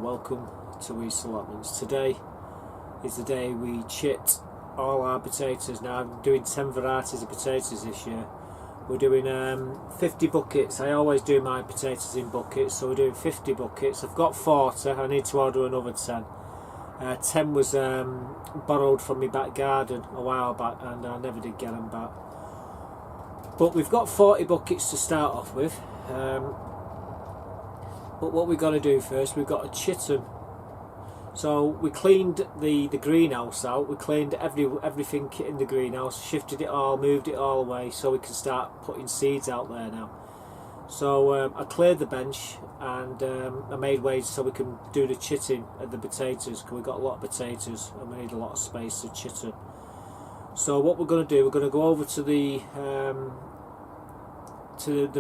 welcome to Weaste Allotments. Today is the day we chit all our potatoes. Now I'm doing 10 varieties of potatoes this year. We're doing 50 buckets. I always do my potatoes in buckets, so we're doing 50 buckets. I've got 40, I need to order another 10. 10 was borrowed from my back garden a while back and I never did get them back. But we've got 40 buckets to start off with. But what we've got to do first, we've got to chit them. So we cleaned the greenhouse out, we cleaned everything in the greenhouse, shifted it all, moved it all away so we can start putting seeds out there now. So I cleared the bench and I made ways so we can do the chitting of the potatoes, because we've got a lot of potatoes and we need a lot of space to chit them. So what we're going to do, we're going to go over to the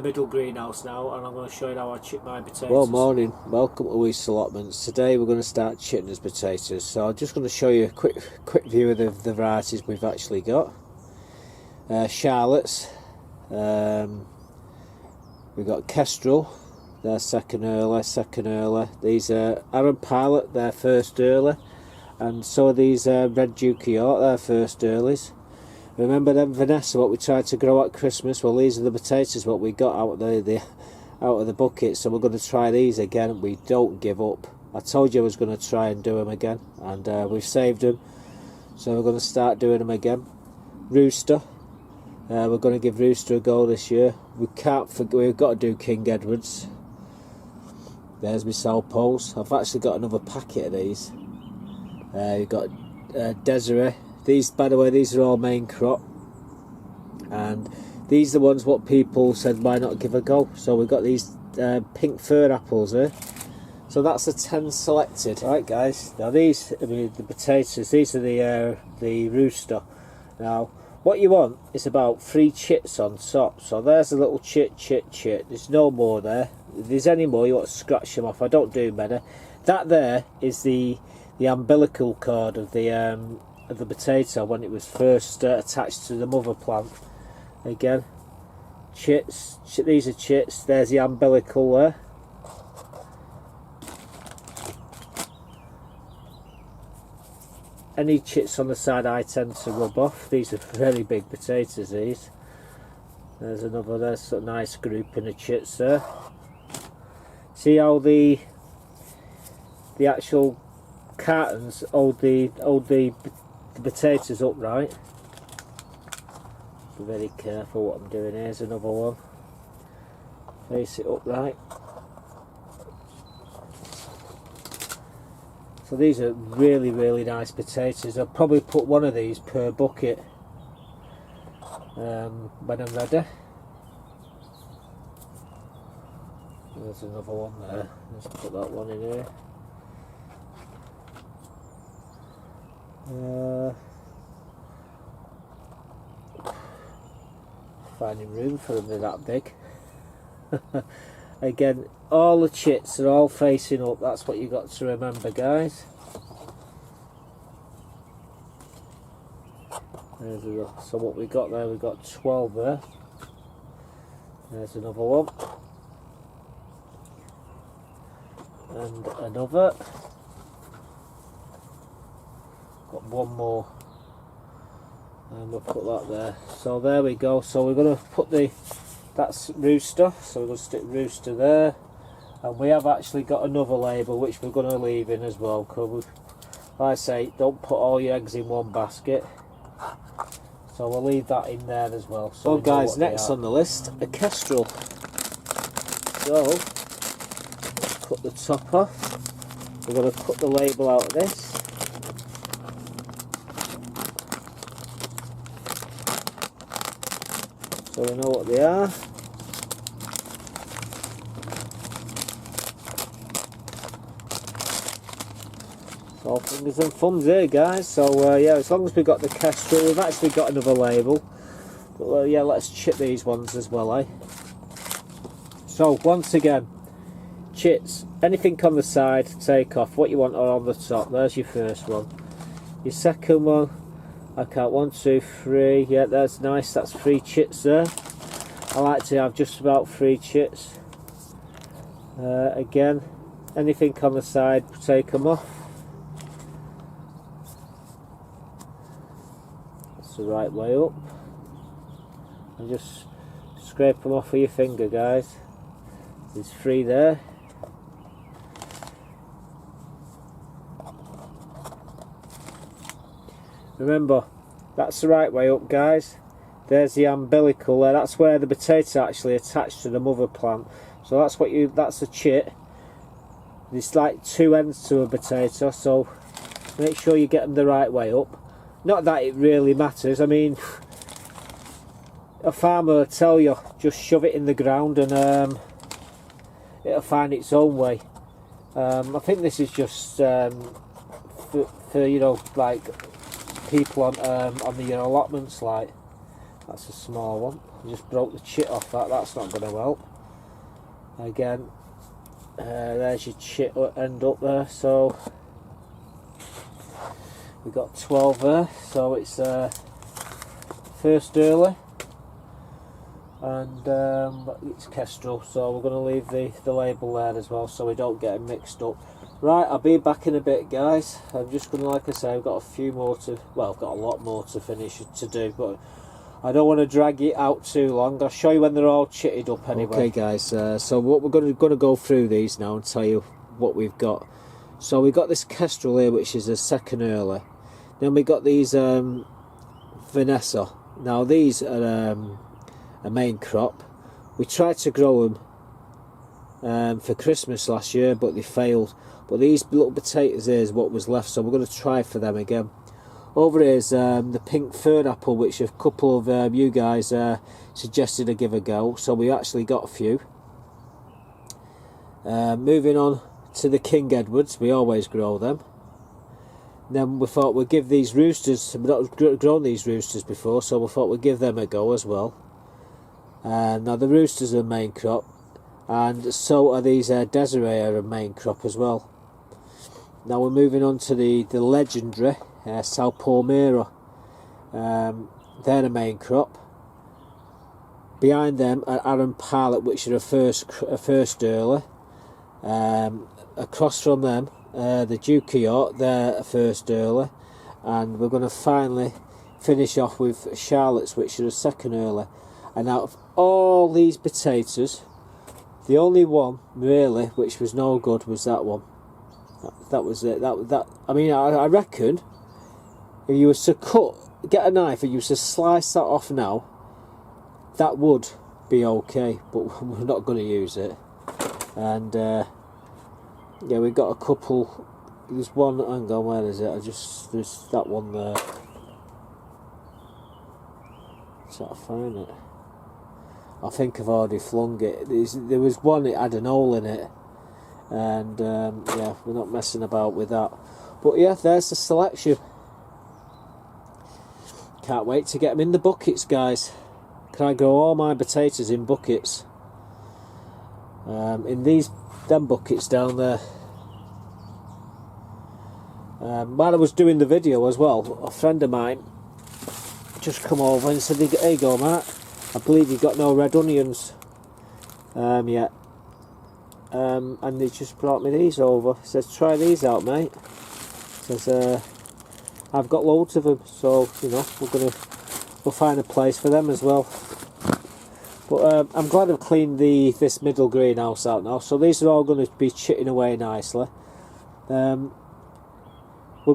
middle greenhouse now, and I'm going to show you how I chit my potatoes. Well, morning, welcome to Weaste Allotments. Today we're going to start chitting his potatoes. So I'm just going to show you a quick view of the varieties we've actually got. Charlottes, we've got Kestrel, they're second early. These are Arran Pilot, they're first early, and so are these Red Duke York, they're first earlies. Remember them Vanessa, what we tried to grow at Christmas? Well, these are the potatoes what we got out of the bucket, so we're going to try these again. We don't give up. I told you I was going to try and do them again, and we've saved them, so we're going to start doing them again. Rooster, we're going to give Rooster a go this year. We've got to do King Edwards. There's my Sarpos. I've actually got another packet of these. You've got Desiree. These, by the way, these are all main crop, and these are the ones what people said why not give a go. So we've got these pink fir apples here. So that's the 10 selected. Right, guys. Now these, the potatoes. These are the Rooster. Now what you want is about 3 chits on top. So there's a little chit. There's no more there. If there's any more, you want to scratch them off. I don't do many. That there is the umbilical cord of the potato when it was first attached to the mother plant. Again, chits. These are chits. There's the umbilical there. Any chits on the side I tend to rub off. These are very big potatoes, these. There's another, there's a nice grouping of chits there. See how the actual cartons hold the potatoes upright. Be very careful what I'm doing. Here's another one. Face it upright. So these are really nice potatoes. I'll probably put one of these per bucket when I'm ready. There's another one there. Let's put that one in here. Finding room for them, they're that big. Again, all the chits are all facing up. That's what you got to remember, guys. So what we got there, we've got 12 there. There's another one. And another. Got one more, and we'll put that there. So there we go. So we're going to put that's Rooster, so we're going to stick Rooster there, and we have actually got another label which we're going to leave in as well, because like I say, don't put all your eggs in one basket, so we'll leave that in there as well. So guys, next on the list, a Kestrel. So cut the top off. We're going to cut the label out of this. So we know what they are. So fingers and thumbs here, guys. So yeah, as long as we've got the Kestrel, we've actually got another label. But yeah, let's chit these ones as well, eh? So once again, chits. Anything on the side, take off. What you want are on the top. There's your first one. Your second one, I count 1, 2, 3. Yeah, that's nice. That's 3 chits there. I like to have just about 3 chits. Again, anything on the side, take them off. That's the right way up. And just scrape them off with your finger, guys. There's 3 there. Remember, that's the right way up, guys. There's the umbilical there. That's where the potato actually attached to the mother plant. So that's the chit. There's like 2 ends to a potato, so make sure you get them the right way up. Not that it really matters. I mean, a farmer will tell you just shove it in the ground and it'll find its own way. I think this is just for you know, like people on the allotments. Like, that's a small one. I just broke the chit off that. That's not going to help. Again, there's your chit end up there. So we've got 12 there. So it's first early, and it's Kestrel. So we're going to leave the label there as well, so we don't get it mixed up. Right, I'll be back in a bit, guys. I'm just going to, like I say, I've got a few more to, well, I've got a lot more to finish to do, but I don't want to drag it out too long. I'll show you when they're all chitted up anyway. Okay, guys, so what we're going to go through these now and tell you what we've got. So we've got this Kestrel here, which is a second early. Then we got these Vanessa. Now these are a main crop. We tried to grow them for Christmas last year, but they failed. But these little potatoes here is what was left, so we're going to try for them again. Over here is the pink third apple, which a couple of you guys suggested I give a go, so we actually got a few. Moving on to the King Edwards, we always grow them. Then we thought we'd give these roosters, we've not grown these roosters before, so we thought we'd give them a go as well. Now the roosters are main crop, and so are these Desiree are a main crop as well. Now we're moving on to the legendary Sarpo Mira. They're the main crop. Behind them are Arran Pilot, which are a first early. Across from them, the Duke, they're a first early. And we're going to finally finish off with Charlottes, which are a second early. And out of all these potatoes, the only one really which was no good was that one. That was it. That I mean, I reckon if you was to get a knife and you was to slice that off now, that would be okay. But we're not going to use it. And yeah, we've got a couple. There's one. Hang on, where is it? There's that one there. Try to find it. I think I've already flung it. There was one, it had an hole in it, and yeah, we're not messing about with that. But yeah, there's the selection. Can't wait to get them in the buckets, guys. Can I grow all my potatoes in buckets? In them buckets down there. While I was doing the video as well, a friend of mine just come over and said, "There you go, Mark. I believe you've got no red onions yet." And he just brought me these over. He says, "Try these out, mate." He says, "I've got loads of them, so you know we'll find a place for them as well." But I'm glad I've cleaned this middle greenhouse out now. So these are all going to be chitting away nicely. We're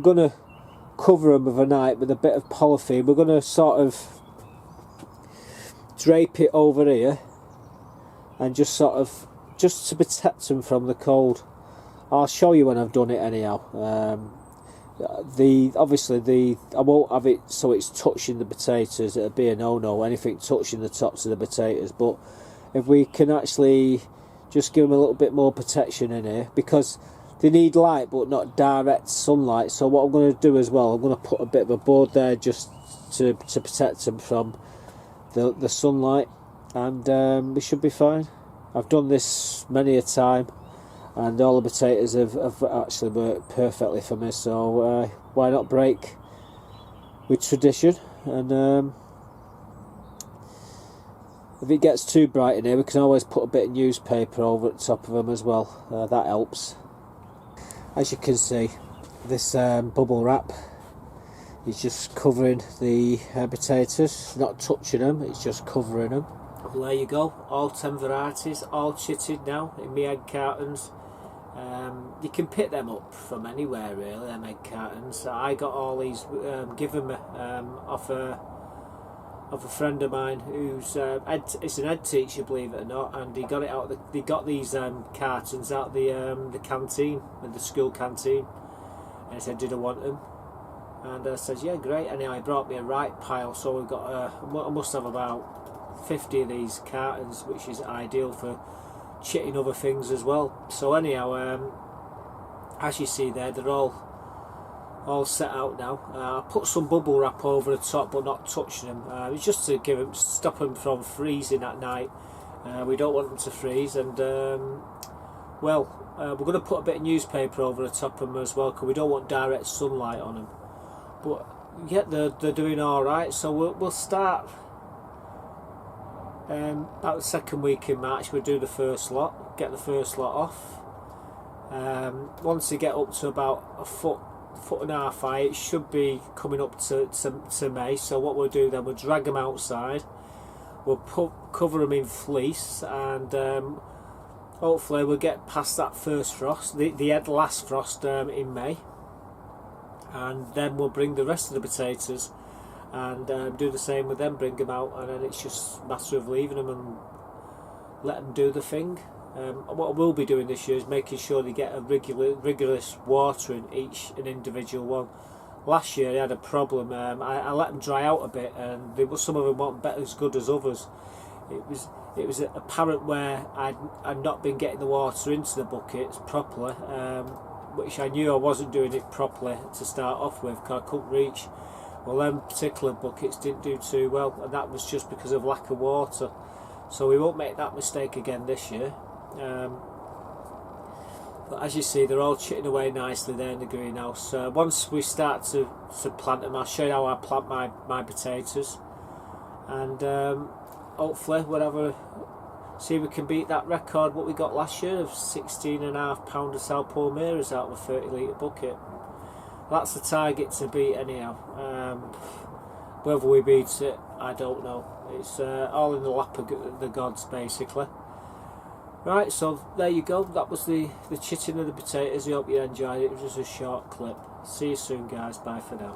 going to cover them overnight with a bit of polythene. We're going to sort of drape it over here and just to protect them from the cold. I'll show you when I've done it anyhow. Obviously I won't have it so it's touching the potatoes. It'll be a no-no, anything touching the tops of the potatoes. But if we can actually just give them a little bit more protection in here, because they need light but not direct sunlight. So what I'm going to do as well, I'm going to put a bit of a board there just to protect them from the sunlight, and we should be fine. I've done this many a time, and all the potatoes have actually worked perfectly for me, so why not break with tradition? And if it gets too bright in here, we can always put a bit of newspaper over the top of them as well. That helps. As you can see, this bubble wrap is just covering the potatoes, not touching them, it's just covering them. Well, there you go, all 10 varieties, all chitted now in my egg cartons. You can pick them up from anywhere really, them egg cartons. I got all these given me off a friend of mine who's it's an ed teacher, believe it or not, and he got it out. They got these cartons out the canteen, the school canteen, and he said, "Did I want them?" And I said, "Yeah, great." Anyway, he brought me a right pile, so we've got I must have about 50 of these cartons, which is ideal for chitting other things as well. So anyhow, as you see there, they're all set out now. I put some bubble wrap over the top, but not touching them. It's just to stop them from freezing at night. We don't want them to freeze, and we're going to put a bit of newspaper over the top of them as well, because we don't want direct sunlight on them. But yeah, they're doing all right. So we'll start about the second week in March. We'll do the first lot, get the first lot off. Once they get up to about a foot and a half high, it should be coming up to May. So what we'll do then, we'll drag them outside, we'll cover them in fleece, and hopefully we'll get past that first frost, the last frost in May, and then we'll bring the rest of the potatoes and do the same with them, bring them out, and then it's just a matter of leaving them and let them do the thing. What I will be doing this year is making sure they get a rigorous watering each an individual one. Last year I had a problem. I let them dry out a bit, and some of them weren't as good as others. It was apparent where I'd not been getting the water into the buckets properly, which I knew I wasn't doing it properly to start off with, because I couldn't reach. Well, them particular buckets didn't do too well, and that was just because of lack of water. So we won't make that mistake again this year. But as you see, they're all chitting away nicely there in the greenhouse. Once we start to plant them, I'll show you how I plant my potatoes, and hopefully see if we can beat that record what we got last year of 16.5 pound of Sarpo Miras out of a 30 litre bucket. That's the target to beat anyhow. Whether we beat it, I don't know. It's all in the lap of the gods basically. Right, so there you go. That was the chitting of the potatoes. I hope you enjoyed it. It was just a short clip. See you soon guys. Bye for now.